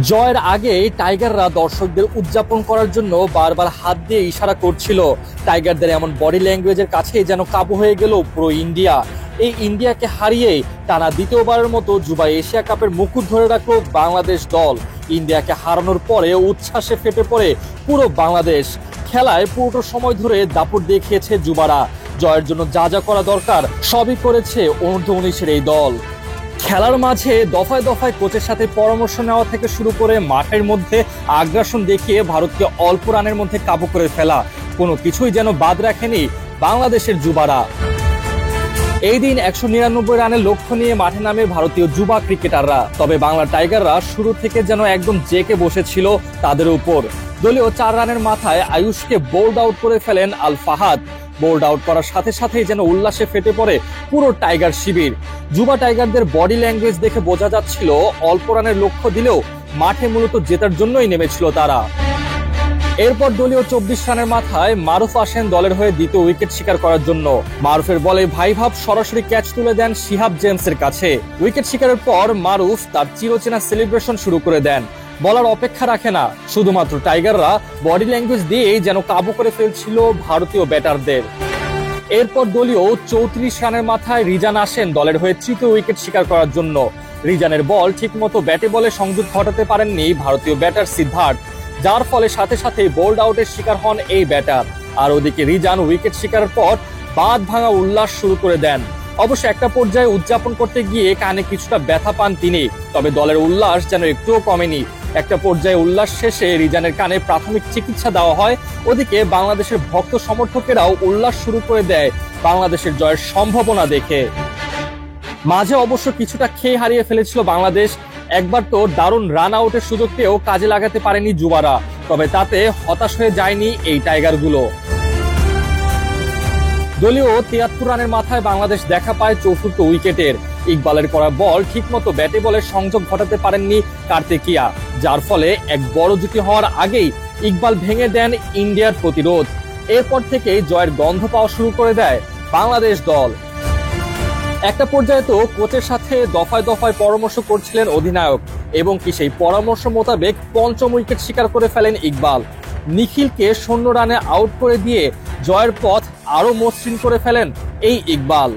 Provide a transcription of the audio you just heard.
জয়ের আগে টাইগাররা দর্শকদের উদযাপন করার জন্য বারবার হাত দিয়ে ইশারা করছিল। টাইগারদের এমন বডি ল্যাঙ্গুয়েজের কাছে যেন কাবু হয়ে গেল পুরো ইন্ডিয়া। এই ইন্ডিয়াকে হারিয়ে টানা দ্বিতীয়বারের মতো যুবা এশিয়া কাপের মুকুট ধরে রাখলো বাংলাদেশ দল। ইন্ডিয়াকে হারানোর পরে উচ্ছ্বাসে ফেটে পড়ে পুরো বাংলাদেশ। খেলায় পুরোটা সময় ধরে দাপট দেখিয়েছে যুবারা। জয়ের জন্য যা যা করা দরকার সবই করেছে অনূর্ধ্ব-19-এর এই দল। খেলার মাঝে দফায় দফায় কোচের সাথে পরামর্শ নেওয়া থেকে শুরু করে মাঠের মধ্যে আগ্রাসন দেখিয়ে ভারতকে অল্প রানের মধ্যে কাবু করে ফেলা, কোনো কিছুই যেন বাদ রাখেনি বাংলাদেশের যুবারা। এই দিন 199 রানের লক্ষ্য নিয়ে মাঠে নামে ভারতীয় যুবা ক্রিকেটাররা। তবে বাংলা টাইগাররা শুরু থেকে যেন একদম জেকে বসেছিল তাদের উপর। দলীয় 4 রানের মাথায় আয়ুষকে বোল্ড আউট করে ফেলেন আল ফাহাদ। বোল্ড আউট করার সাথে সাথেই যেন উল্লাসে ফেটে পড়ে পুরো টাইগার শিবির। যুবা টাইগারদের বডি ল্যাঙ্গুয়েজ দেখে বোঝা যাচ্ছিল অল্প রানের লক্ষ্য দিলেও মাঠে মূলত জেতার জন্যই নেমেছিল তারা। এরপর দলীয় 24 রানের মাথায় মারুফ আসেন দলের হয়ে দ্বিতীয় উইকেট শিকার করার জন্য। মারুফের বলে ভাইভাব সরাসরি ক্যাচ তুলে দেন শিহাব জেমসের কাছে। উইকেট শিকারের পর মারুফ তার চিরচেনা সেলিব্রেশন শুরু করে দেন। বলার অপেক্ষা রাখে না, শুধুমাত্র টাইগাররা বডি ল্যাঙ্গুয়েজ দিয়েই যেন কাবু করে ফেলছিল ভারতীয় ব্যাটারদের। এরপর দলীয় 34 রানের মাথায় রিজান আসেন দলের হয়ে তৃতীয় উইকেট শিকার করার জন্য। রিজানের বল ঠিকমতো ব্যাটে বলে সংযোগ ঘটাতে পারেননি ভারতীয় ব্যাটার সিদ্ধার্থ, যার ফলে সাথে সাথে বোল্ড আউটের শিকার হন এই ব্যাটার। আর ওদিকে রিজান উইকেট শিকারের পর বাঁধ ভাঙা উল্লাস শুরু করে দেন। অবশ্য একটা পর্যায়ে উদযাপন করতে গিয়ে কানে কিছুটা ব্যথা পান তিনি, তবে দলের উল্লাস যেন একটুও কমেনি। একটা পর্যায়ে উল্লাস শেষে রিজানের কানে প্রাথমিক চিকিৎসা দেওয়া হয়। ওদিকে বাংলাদেশের ভক্ত সমর্থকেরাও উল্লাস শুরু করে দেয় বাংলাদেশের জয়ের সম্ভাবনা দেখে। মাঝে অবশ্য কিছুটা খেয়ে হারিয়ে ফেলেছিল বাংলাদেশ। একবার তো দারুণ রান আউটের সুযোগ পেয়েও কাজে লাগাতে পারেনি যুবারা, তবে তাতে হতাশ হয়ে যায়নি এই টাইগারগুলো। দলীয় 73 রানের মাথায় বাংলাদেশ দেখা পায় 64 উইকেটের। ইকবালের করা বল ঠিকমতো ব্যাটে বলে সংযোগ ঘটাতে পারেননি কার্তিকিয়া, যার ফলে এক বড় জুটি হওয়ার আগেই ইকবাল ভেঙে দেন ইন্ডিয়ার প্রতিরোধ। এরপর থেকেই জয়ের গন্ধ পাওয়া শুরু করে দেয় বাংলাদেশ দল। একটা পর্যায়ে তো কোচের সাথে দফায় দফায় পরামর্শ করছিলেন অধিনায়ক, এবং কি সেই পরামর্শ মোতাবেক পঞ্চম উইকেট শিকার করে ফেলেন ইকবাল। নিখিলকে 0 রানে আউট করে দিয়ে জয়ের পথ আরো মসৃণ করে ফেলেন এই ইকবাল।